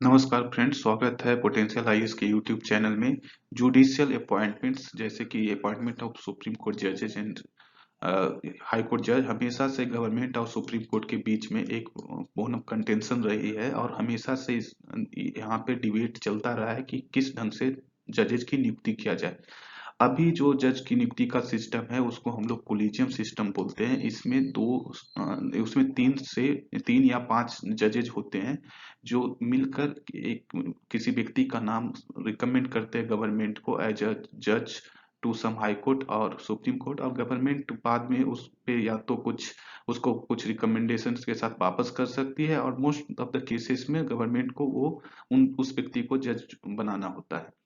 नमस्कार फ्रेंड्स, स्वागत है पोटेंशियल आईएएस के यूट्यूब चैनल में। जुडिशियल अपॉइंटमेंट्स जैसे कि अपॉइंटमेंट ऑफ सुप्रीम कोर्ट जजेस एंड हाई कोर्ट जज हमेशा से गवर्नमेंट और सुप्रीम कोर्ट के बीच में एक बोन ऑफ कंटेंशन रही है और हमेशा से यहाँ पे डिबेट चलता रहा है कि किस ढंग से जजेस की नियुक्ति किया जाए। अभी जो जज की नियुक्ति का सिस्टम है उसको हम लोग कोलिजियम सिस्टम बोलते हैं। उसमें तीन या पांच जजेज होते हैं जो मिलकर एक किसी व्यक्ति का नाम रिकमेंड करते हैं गवर्नमेंट को एज अ जज टू सम हाई कोर्ट और सुप्रीम कोर्ट, और गवर्नमेंट बाद में उस पे या तो कुछ रिकमेंडेशन के साथ वापस कर सकती है, और मोस्ट ऑफ द केसेस में गवर्नमेंट को वो उस व्यक्ति को जज बनाना होता है।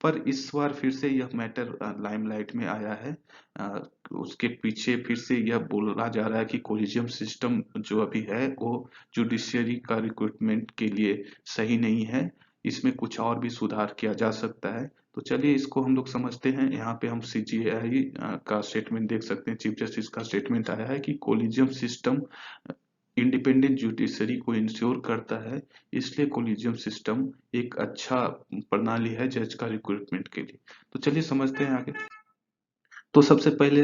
पर इस बार फिर से यह मैटर लाइमलाइट में आया है। अ, उसके पीछे फिर से यह बोला जा रहा है कि कोलिजियम सिस्टम जो अभी है वो जुडिशियरी का रिक्रूटमेंट के लिए सही नहीं है। इसमें कुछ और भी सुधार किया जा सकता है। तो चलिए इसको हम लोग समझते हैं। यहाँ पे हम सीजीआई का स्टेटमेंट देख सकते हैं। चीफ जस्टिस का स्टेटमेंट आया है कि कोलिजियम सिस्टम इंडिपेंडेंट जुडिशरी को इंश्योर करता है, इसलिए कोलिजियम सिस्टम एक अच्छा प्रणाली है जज का रिक्रूटमेंट के लिए। तो चलिए समझते हैं आगे। तो सबसे पहले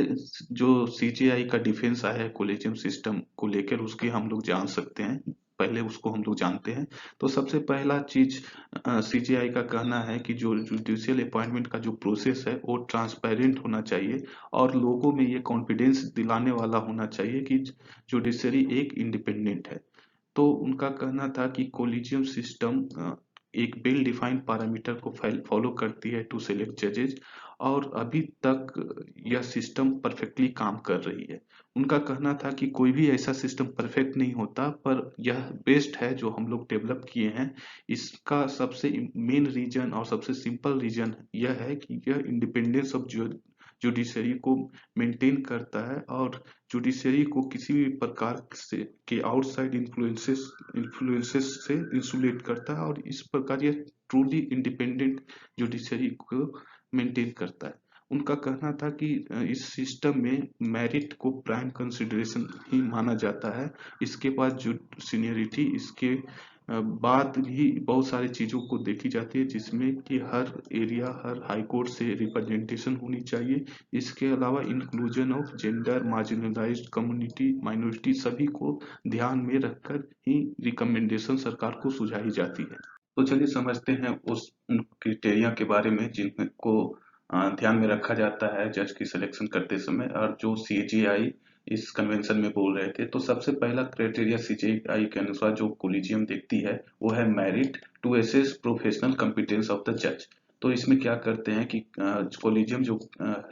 जो सीजीआई का डिफेंस आया है कोलिजियम सिस्टम को लेकर, उसके हम लोग जान सकते हैं। पहले उसको हम लोग जानते हैं। तो सबसे पहला चीज सीजीआई का कहना है कि जो जुडिशियल अपॉइंटमेंट का जो प्रोसेस है वो ट्रांसपेरेंट होना चाहिए और लोगों में ये कॉन्फिडेंस दिलाने वाला होना चाहिए कि जुडिशरी एक इंडिपेंडेंट है। तो उनका कहना था कि कोलिजियम सिस्टम एक वेल डिफाइंड पैरामीटर को फॉलो करती है टू सेलेक्ट जजेज, और अभी तक यह सिस्टम परफेक्टली काम कर रही है। उनका कहना था कि कोई भी ऐसा सिस्टम परफेक्ट नहीं होता, पर यह बेस्ट है जो हम लोग डेवलप किए हैं। इसका सबसे मेन रीजन और सबसे सिंपल रीजन यह है कि यह इंडिपेंडेंस ऑफ जुडिशरी को मेंटेन करता है और जुडिशरी को किसी भी प्रकार से के आउटसाइड इन्फ्लुएंसेस से इंसुलेट करता है, और इस प्रकार यह ट्रूली इंडिपेंडेंट जुडिशरी को मेंटेन करता है। उनका कहना था कि इस सिस्टम में मेरिट को प्राइम कंसिडरेशन ही माना जाता है। इसके बाद जो सीनियरिटी, इसके बाद भी बहुत सारी चीजों को देखी जाती है जिसमें कि हर एरिया, हर हाई कोर्ट से रिप्रेजेंटेशन होनी चाहिए। इसके अलावा inclusion of gender, marginalised community, minority सभी को ध्यान में रखकर ही रिकमेंडेशन सरकार को सुझाई जाती है। तो चलिए समझते हैं उस क्रिटेरिया के बारे में जिनको ध्यान में रखा जाता है जज की सिलेक्शन करते समय, और जो सीजीआई इस कन्वेंशन में बोल रहे थे। तो सबसे पहला क्राइटेरिया सीजीआई के अनुसार जो कोलिजियम देखती है वो है merit to assess professional competence of the जज। तो इसमें क्या करते हैं कि कोलिजियम जो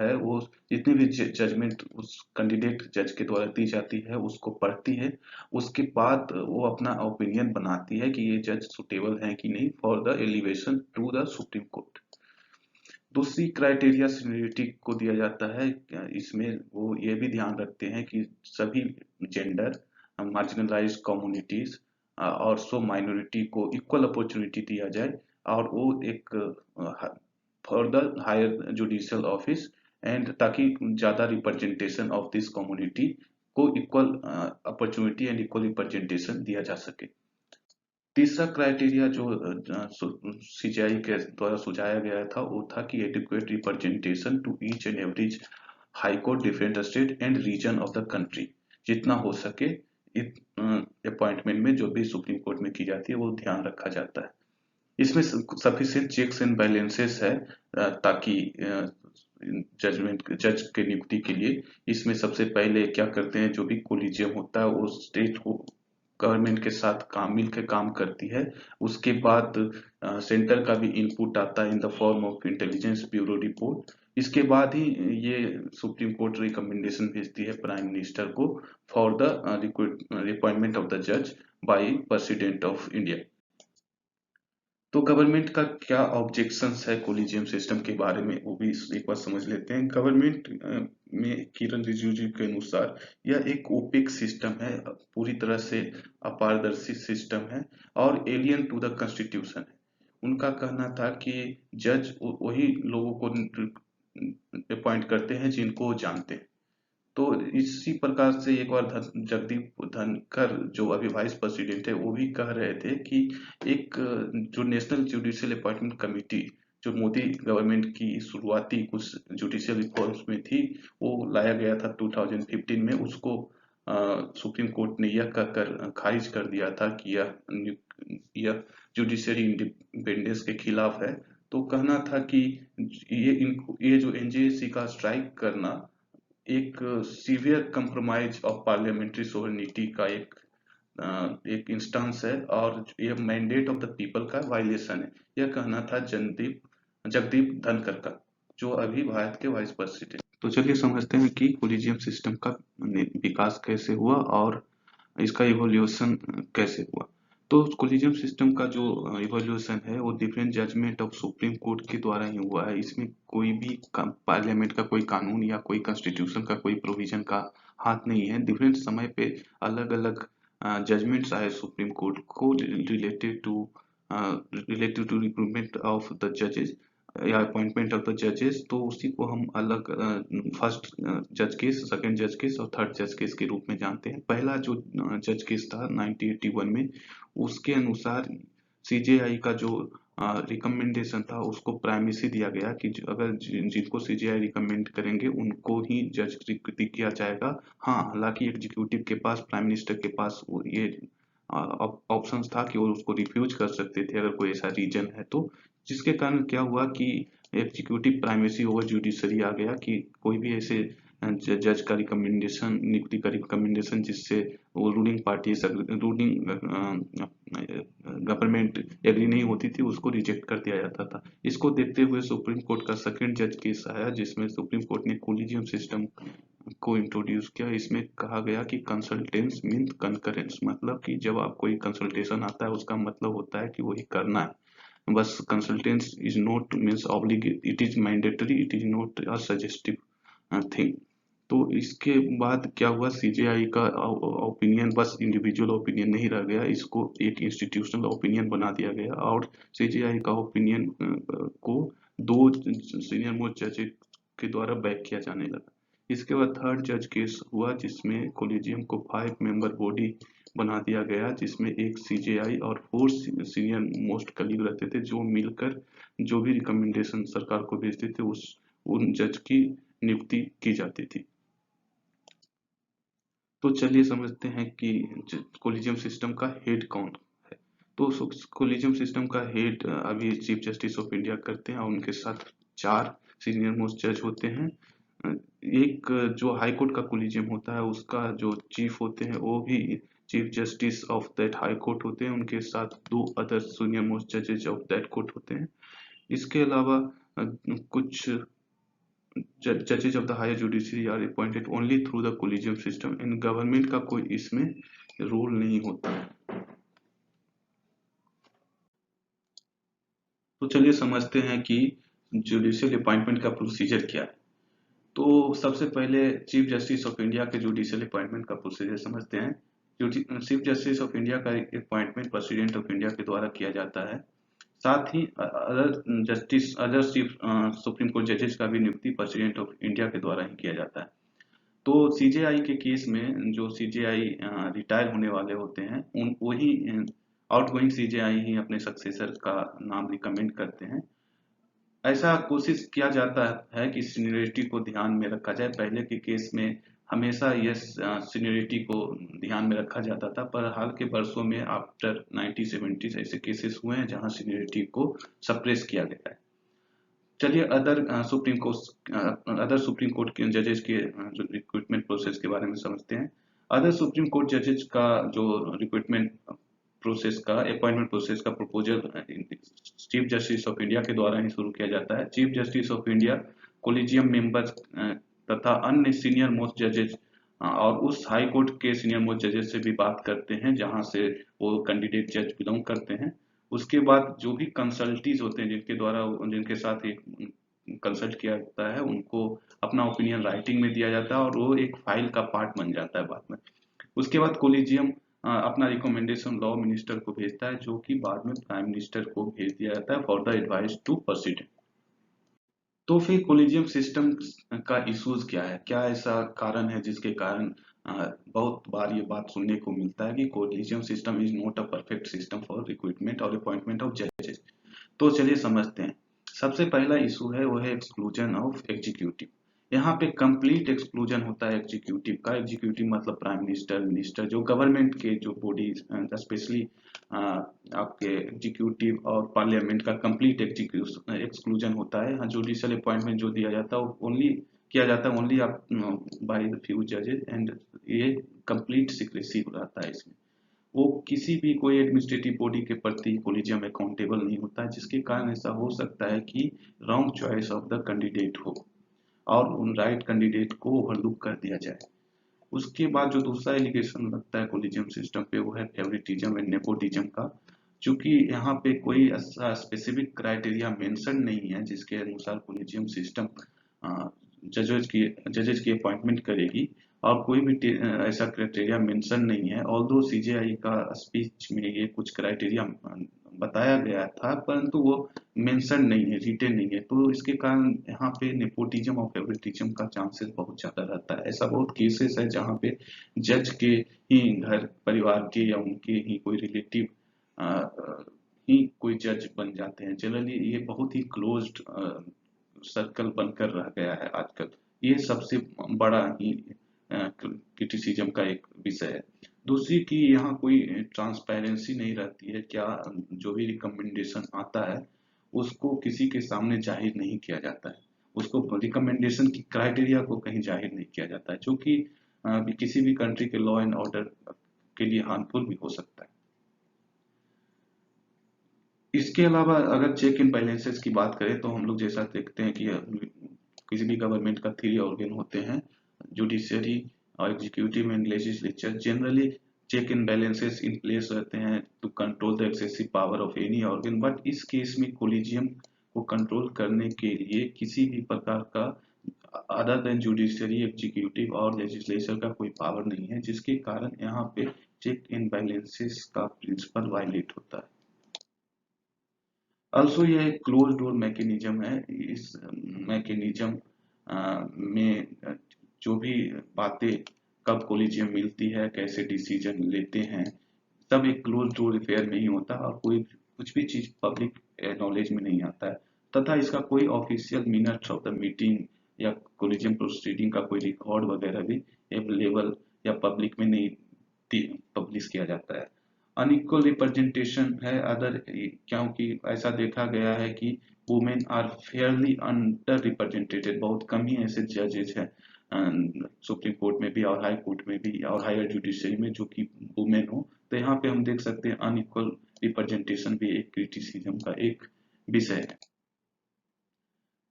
है वो जितनी भी जजमेंट उस कैंडिडेट जज के द्वारा दी जाती है उसको पढ़ती है। उसके बाद वो अपना ओपिनियन बनाती है कि ये जज सुटेबल है कि नहीं for the elevation to the supreme court. दूसरी क्राइटेरिया सीनियरिटी को दिया जाता है। इसमें वो ये भी ध्यान रखते हैं कि सभी जेंडर, मार्जिनलाइज्ड कम्युनिटीज और सो माइनॉरिटी को इक्वल अपॉर्चुनिटी दिया जाए, और वो एक for the higher judicial office and ताकि ज्यादा रिप्रेजेंटेशन ऑफ दिस कम्युनिटी को equal opportunity and equal representation दिया जा सके। तीसरा क्राइटेरिया जो सीजीआई के द्वारा सुझाया गया था वो था कि adequate representation to each and every high court, different state and region of the country. जितना हो सके अपॉइंटमेंट में जो भी सुप्रीम कोर्ट में की जाती है वो ध्यान रखा जाता है। इसमें सफिशिएंट चेक्स एंड बैलेंसेस है ताकि जज के नियुक्ति के लिए। इसमें सबसे पहले क्या करते हैं, जो भी कोलिजियम होता है वो स्टेट को गवर्नमेंट के साथ मिलकर काम करती है। उसके बाद सेंटर का भी इनपुट आता है in the form of intelligence bureau report. इसके बाद ही ये सुप्रीम कोर्ट रिकमेंडेशन भेजती है प्राइम मिनिस्टर को for the appointment of the जज बाय प्रेसिडेंट ऑफ इंडिया। तो गवर्नमेंट का क्या ऑब्जेक्शंस है कोलिजियम सिस्टम के बारे में वो भी एक बार समझ लेते हैं। गवर्नमेंट में किरण रिजिजू के अनुसार यह एक ओपेक सिस्टम है, पूरी तरह से अपारदर्शी सिस्टम है और एलियन टू द कॉन्स्टिट्यूशन है। उनका कहना था कि जज वही लोगों को अपॉइंट करते हैं जिनको वो जानते हैं। तो इसी प्रकार से एक बार जगदीप धनखड़ जो अभी वाइस प्रेसिडेंट है वो भी कह रहे थे कि एक जो नेशनल जुडिशियल अपॉइंटमेंट कमेटी जो मोदी गवर्नमेंट की शुरुआती कुछ जुडिशियल रिफॉर्म्स में थी वो लाया गया था 2015 में, उसको सुप्रीम कोर्ट ने यह कहकर खारिज कर दिया था कि यह जुडिशरी इंडिपेंडेंस के खिलाफ है। तो कहना था कि ये जो एनजेसी का स्ट्राइक करना एक severe compromise of parliamentary sovereignty का एक इंस्टेंस है और ये मैंडेट ऑफ द पीपल का वायलेशन है। यह कहना था जगदीप धनखड़ का, जो अभी भारत के वाइस प्रेसिडेंट। तो चलिए समझते हैं कि कोलिजियम सिस्टम का विकास कैसे हुआ और इसका इवोल्यूशन कैसे हुआ। तो कोलिजियम सिस्टम का जो इवोल्यूशन है वो different judgement of supreme court के द्वारा ही हुआ है। इसमें कोई भी पार्लियामेंट का कोई कानून या कोई कॉन्स्टिट्यूशन का कोई प्रोविजन का हाथ नहीं है। डिफरेंट समय पे अलग अलग जजमेंट्स आए सुप्रीम कोर्ट को related to recruitment of the जजेस या अपॉइंटमेंट ऑफ द जजेस। तो उसी को हम अलग फर्स्ट जज केस, सेकंड जज केस और थर्ड जज केस के रूप में जानते हैं। पहला जो जज केस था 1981 में, उसके अनुसार सीजेआई का जो रिकमेंडेशन था उसको प्राइमेसी दिया गया कि अगर जिनको सीजेआई रिकमेंड करेंगे उनको ही जज किया जाएगा। हाँ, हालांकि एग्जीक्यूटिव के पास, प्राइम मिनिस्टर के पास ये ऑप्शंस था कि वो उसको रिफ्यूज कर सकते थे अगर कोई ऐसा रीजन है तो। जिसके कारण क्या हुआ कि एग्जीक्यूटिव प्राइमेसी ओवर जुडिशरी आ गया कि कोई भी ऐसे जज का रिकमेंडेशन, नियुक्ति का रिकमेंडेशन जिससे वो ruling party, ruling government agree नहीं होती थी, उसको रिजेक्ट कर दिया जाता था। इसको देखते हुए सुप्रीम कोर्ट का सेकंड जज केस आया जिसमें सुप्रीम कोर्ट ने कोलिजियम सिस्टम को इंट्रोड्यूस किया। इसमें कहा गया कि कंसल्टेंस मीन कंकरेंस, मतलब कि जब आप कोई कंसल्टेशन आता है उसका मतलब होता है कि वही करना है। बस कंसल्टेंस is not means obligate, it is mandatory, it is not a suggestive thing. तो इसके बाद क्या हुआ, सीजेआई का ओपिनियन बस इंडिविजुअल ओपिनियन नहीं रह गया, इसको एक इंस्टीट्यूशनल ओपिनियन बना दिया गया और सीजेआई का ओपिनियन को दो सीनियर मोस्ट जज के द्वारा बैक किया जाने लगा। इसके बाद थर्ड जज केस हुआ जिसमें कोलिजियम को 5 मेंबर बॉडी बना दिया गया, जिसमें एक सीजेआई और 4 सीनियर मोस्ट कलीग रहते थे जो मिलकर जो भी रिकमेंडेशन सरकार को भेजते थे उन जज की नियुक्ति की जाती थी। तो चलिए समझते हैं कि कोलिजियम सिस्टम का हेड कौन है। तो कोलिजियम सिस्टम का हेड अभी चीफ जस्टिस ऑफ इंडिया करते हैं और उनके साथ 4 सीनियर मोस्ट जज होते हैं। एक जो हाई कोर्ट का कोलिजियम होता है उसका जो चीफ होते हैं वो भी chief justice of that high court होते हैं, उनके साथ 2 अदर सीनियर मोस्ट जजेज ऑफ दैट कोर्ट होते हैं। इसके अलावा कुछ जजेज of the higher judiciary are appointed only through the collegium system. इन गवर्नमेंट का कोई इसमें रोल नहीं होता है। तो चलिए समझते हैं कि जुडिशियल अपॉइंटमेंट का प्रोसीजर क्या है। तो सबसे पहले चीफ जस्टिस ऑफ इंडिया के जुडिशियल अपॉइंटमेंट का प्रोसीजर समझते हैं। चीफ जस्टिस ऑफ इंडिया का अपॉइंटमेंट प्रेसिडेंट ऑफ इंडिया के द्वारा किया जाता है। साथ ही अदर चीफ सुप्रीम कोर्ट जजेस का भी नियुक्ति प्रेसिडेंट ऑफ इंडिया के द्वारा ही किया जाता है। तो सीजेआई के केस में जो सीजेआई रिटायर होने वाले होते हैं उन वही आउटगोइंग सीजेआई ही अपने सक्सेसर का नाम रिकमेंड करते हैं। ऐसा कोशिश किया जाता है कि सीनियरिटी को ध्यान में रखा जाए। पहले के केस में हमेशा ये सीनियरिटी को ध्यान में रखा जाता था, पर हाल के वर्षों में आफ्टर 1970 ऐसे केसेस हुए हैं जहां सीनियरिटी को सप्रेस किया गया है। चलिए अदर सुप्रीम कोर्ट के जजेस के जो रिक्रूटमेंट प्रोसेस के बारे में समझते हैं। अदर सुप्रीम कोर्ट जजेस का जो रिक्रूटमेंट प्रोसेस का, अपॉइंटमेंट प्रोसेस का proposal chief justice of India के द्वारा ही शुरू किया जाता है। Chief justice of India collegium members तथा अन्य सीनियर मोस्ट जजेस और उस हाई कोर्ट के सीनियर मोस्ट जजेस से भी बात करते हैं जहां से वो कैंडिडेट जज बिलोंग करते हैं। उसके बाद जो भी कंसल्टीज होते हैं जिनके साथ एक कंसल्ट किया जाता है उनको अपना ओपिनियन राइटिंग में दिया जाता है और वो एक फाइल का पार्ट बन जाता है बाद में। उसके बाद कोलिजियम अपना रिकमेंडेशन लॉ मिनिस्टर को भेजता है जो कि बाद में प्राइम मिनिस्टर को भेज दिया जाता है for the advice to president. तो फिर कोलिजियम सिस्टम का इश्यूज क्या है, क्या ऐसा कारण है जिसके कारण बहुत बार ये बात सुनने को मिलता है कि collegium system is not a perfect system for recruitment और अपॉइंटमेंट ऑफ जजेस। तो चलिए समझते हैं। सबसे पहला इशू है वो है एक्सक्लूजन ऑफ एग्जीक्यूटिव। यहाँ पे कंप्लीट एक्सक्लूजन होता है एग्जीक्यूटिव का। एग्जीक्यूटिव मतलब प्राइम मिनिस्टर, मिनिस्टर, जो गवर्नमेंट के जो बॉडी, स्पेशली आपके एग्जीक्यूटिव और पार्लियामेंट का कंप्लीट एक्सक्लूजन होता है। हाँ, जुडिशियल अपॉइंटमेंट जो दिया जाता है वो ओनली किया जाता है ओनली आप बाय द फ्यू जजेस, एंड ये कंप्लीट सीक्रेसी रहता है इसमें। वो किसी भी कोई एडमिनिस्ट्रेटिव बॉडी के प्रति कोलिजियम अकाउंटेबल नहीं होता है, जिसके कारण ऐसा हो सकता है कि wrong choice of the candidate हो और उन राइट कैंडिडेट को ओवरलुक कर दिया जाए। उसके बाद जो दूसरा एलिगेशन लगता है कोलिजियम सिस्टम पे वो है फेवरेटिज्म एंड नेपोटिज्म का। चूंकि यहाँ पे कोई ऐसा स्पेसिफिक क्राइटेरिया मेंशन नहीं है जिसके अनुसार कोलिजियम सिस्टम जजेस की अपॉइंटमेंट करेगी, और कोई भी ऐसा क्राइटेरिया मेंशन नहीं है। ऑल्दो सीजेआई का स्पीच में ये कुछ क्राइटेरिया बताया गया था, परंतु वो मेंशन नहीं है, रिटेन नहीं है। तो इसके कारण यहाँ पे नेपोटिज्म और फेवरेटिज्म का चांसेस बहुत ज्यादा रहता है। ऐसा बहुत केसेस है जहाँ पे जज के ही घर परिवार के या उनके ही कोई रिलेटिव ही कोई जज बन जाते हैं। जनरली ये बहुत ही क्लोज्ड सर्कल बनकर रह गया है आजकल। ये सबसे बड़ा ही क्रिटिसिज्म का एक विषय है। दूसरी की यहाँ कोई ट्रांसपेरेंसी नहीं रहती है। क्या जो भी रिकमेंडेशन आता है उसको किसी के सामने जाहिर नहीं किया जाता है। उसको रिकमेंडेशन की क्राइटेरिया को कहीं जाहिर नहीं किया जाता है, जो कि किसी भी कंट्री के लॉ एंड ऑर्डर के लिए हार्मफुल भी हो सकता है। इसके अलावा अगर चेक इन बैलेंसेस की बात करें तो हम लोग जैसा देखते हैं कि किसी भी गवर्नमेंट का 3 ऑर्गन होते हैं, जुडिशरी और executive and legislature. Generally check in balances in place रहते हैं to control the excessive power of any organ, but इस केस में कोलिजियम को कंट्रोल करने के लिए किसी भी प्रकार का अदर देन जुडिशरी, एग्जीक्यूटिव और लेजिस्लेचर का कोई पावर नहीं है, जिसके कारण यहाँ पे चेक इन बैलेंसेस का प्रिंसिपल वायलेट होता है। ऑल्सो ये एक क्लोज डोर मैकेनिज्म है। इस मैकेनिज्म में जो भी बातें कब कोलिजियम मिलती है, कैसे डिसीजन लेते हैं, सब एक क्लोज डोर अफेयर में ही होता है और कोई कुछ भी चीज पब्लिक नॉलेज में नहीं आता है। तथा इसका कोई official minutes of the meeting या कोलिजियम प्रोसीडिंग का कोई रिकॉर्ड वगैरह भी अवेलेबल या पब्लिक में नहीं पब्लिश किया जाता है। अनइक्वल रिप्रेजेंटेशन है अदर, क्योंकि ऐसा देखा गया है कि women are fairly underrepresented. बहुत कम ही ऐसे जजेज हैं सुप्रीम कोर्ट में भी और हाई कोर्ट में भी और हायर जुडिशरी में जो कि वुमेन हो। तो यहाँ पे हम देख सकते हैं अनइक्वल रिप्रेजेंटेशन भी एक क्रिटिसिज्म का एक विषय है।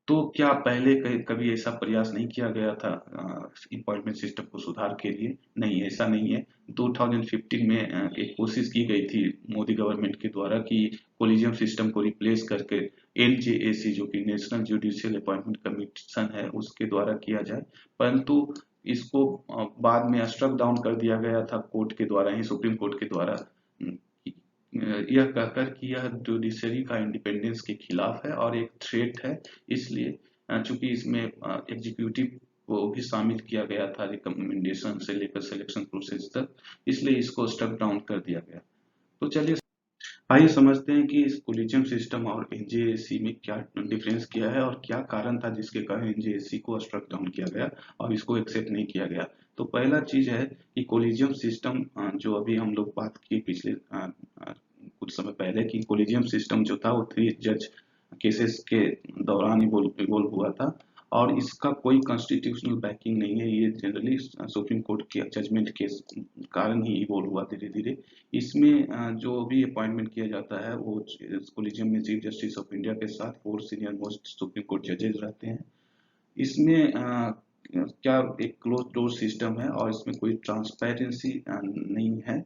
तो क्या पहले कभी ऐसा प्रयास नहीं किया गया था अपॉइंटमेंट सिस्टम को सुधार के लिए? नहीं, ऐसा नहीं है। 2015 में एक कोशिश की गई थी मोदी गवर्नमेंट के द्वारा कि कोलिजियम सिस्टम को रिप्लेस करके एनजेएसी, जो कि नेशनल जुडिशियल अपॉइंटमेंट कमीशन है, उसके द्वारा किया जाए। परंतु इसको बाद में स्ट्रक डाउन कर दिया गया था कोर्ट के द्वारा ही, सुप्रीम कोर्ट के द्वारा, यह कहकर कि यह जुडिशरी का इंडिपेंडेंस के खिलाफ है और एक थ्रेट है। इसलिए चूंकि इसमें एग्जीक्यूटिव को भी शामिल किया गया था रिकमेंडेशन से लेकर सिलेक्शन प्रोसेस तक, इसलिए इसको स्टक डाउन कर दिया गया। तो चलिए आइए समझते हैं कि इस कोलिजियम सिस्टम और एनजेएसी में क्या डिफरेंस किया है और क्या कारण था जिसके कारण एनजेएसी को स्ट्रक डाउन किया गया और इसको एक्सेप्ट नहीं किया गया। तो पहला चीज है कि कोलिजियम सिस्टम, जो अभी हम लोग बात की पिछले कुछ समय पहले, कि कोलिजियम सिस्टम जो था वो 3 जज केसेस के दौरान इवोल्व हुआ था और इसका कोई कॉन्स्टिट्यूशनल बैकिंग नहीं है। ये जनरली सुप्रीम कोर्ट के जजमेंट के कारण ही इवोल्व हुआ धीरे धीरे। इसमें जो भी अपॉइंटमेंट किया जाता है वो कोलिजियम में चीफ जस्टिस ऑफ इंडिया के साथ 4 सीनियर मोस्ट सुप्रीम कोर्ट जजेस रहते हैं। इसमें क्या एक क्लोज डोर सिस्टम है और इसमें कोई ट्रांसपेरेंसी नहीं है।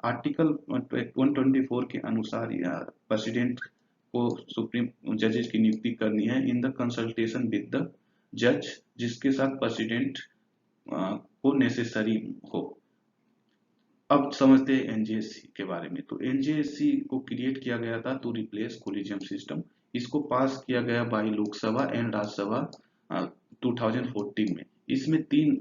आर्टिकल 124 के अनुसार प्रेसिडेंट को सुप्रीम जजेस की नियुक्ति करनी है in the consultation with the जज, जिसके साथ प्रेसिडेंट को नेसेसरी हो। अब समझते हैं एनजेएससी के बारे में। तो एनजेएससी को क्रिएट किया गया था टू रिप्लेस कोलिजियम सिस्टम। इसको पास किया गया बाई लोकसभा एंड राज्यसभा 2014 में। इसमें 3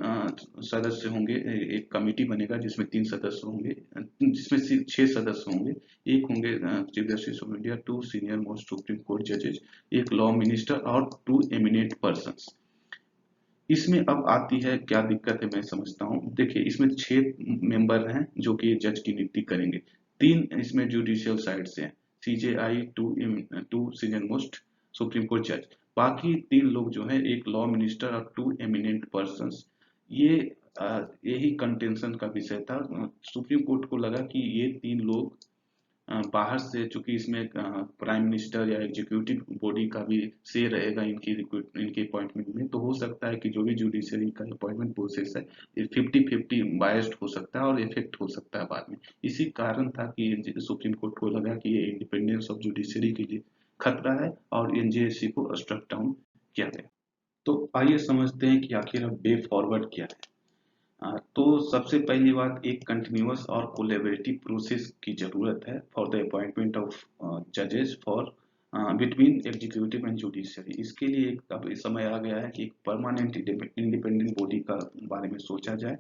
सदस्य होंगे, एक कमेटी बनेगा जिसमें 3 सदस्य होंगे, जिसमें 6 सदस्य होंगे। एक होंगे chief justice of India, 2 senior most supreme court जजेस, एक लॉ मिनिस्टर और 2 एमिनेंट पर्सन्स। इसमें अब आती है क्या दिक्कत है, मैं समझता हूँ। देखिए, इसमें 6 मेंबर हैं जो कि जज की नियुक्ति करेंगे। 3 इसमें जुडिशियल साइड से हैं, CJI, 2 senior most supreme court जज। बाकी 3 लोग जो हैं, एक लॉ मिनिस्टर और 2 एमिनेंट पर्सन्स। ये यही कंटेंशन का विषय था। सुप्रीम कोर्ट को लगा कि ये 3 लोग बाहर से, चूंकि इसमें प्राइम मिनिस्टर या एग्जीक्यूटिव बॉडी का भी से रहेगा इनकी अपॉइंटमेंट में, तो हो सकता है कि जो भी जुडिशरी का अपॉइंटमेंट प्रोसेस है, 50-50 बायस्ड हो सकता है और इफेक्ट हो सकता है बाद में। इसी कारण था कि सुप्रीम कोर्ट को लगा कि ये इंडिपेंडेंस ऑफ जुडिशरी के लिए खतरा है और एनजेएससी को स्ट्रक डाउन किया गया। तो आइए समझते हैं कि आखिर अब वे फॉरवर्ड क्या है। तो सबसे पहली बात, एक कंटिन्यूअस और कोलैबोरेटिव प्रोसेस की जरूरत है फॉर द अपॉइंटमेंट ऑफ जजेस for between executive and judiciary. इसके लिए अब समय आ गया है कि एक परमानेंट इंडिपेंडेंट बॉडी का बारे में सोचा जाए,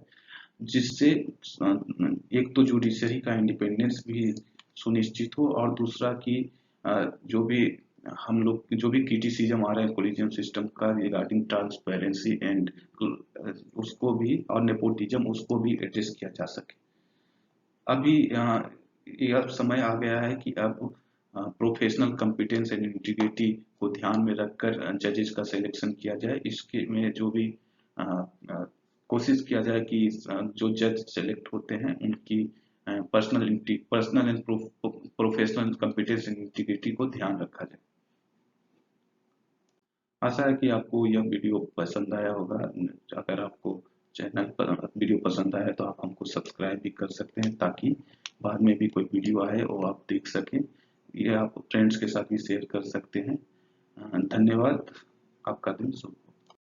जिससे एक तो जुडिशरी का इंडिपेंडेंस भी सुनिश्चित हो और दूसरा कि जो भी हम लोग जो भी क्रिटिसिज्म आ रहा है कोलिजियम सिस्टम का रिगार्डिंग ट्रांसपेरेंसी एंड उसको भी, और नेपोटिज्म, उसको भी एड्रेस किया जा सके। अभी यह समय आ गया है कि अब प्रोफेशनल कॉम्पिटेंस एंड इंटीग्रिटी को ध्यान में रखकर जजेस का सिलेक्शन किया जाए। इसके में जो भी कोशिश किया जाए कि जो जज सेलेक्ट होते हैं उनकी personal and professional competence and integrity को ध्यान रखा जाए। आशा है कि आपको यह वीडियो पसंद आया होगा। अगर आपको चैनल पर वीडियो पसंद आया तो आप हमको सब्सक्राइब भी कर सकते हैं, ताकि बाद में भी कोई वीडियो आए और आप देख सकें। ये आप फ्रेंड्स के साथ भी शेयर कर सकते हैं। धन्यवाद। आपका दिन शुभ हो।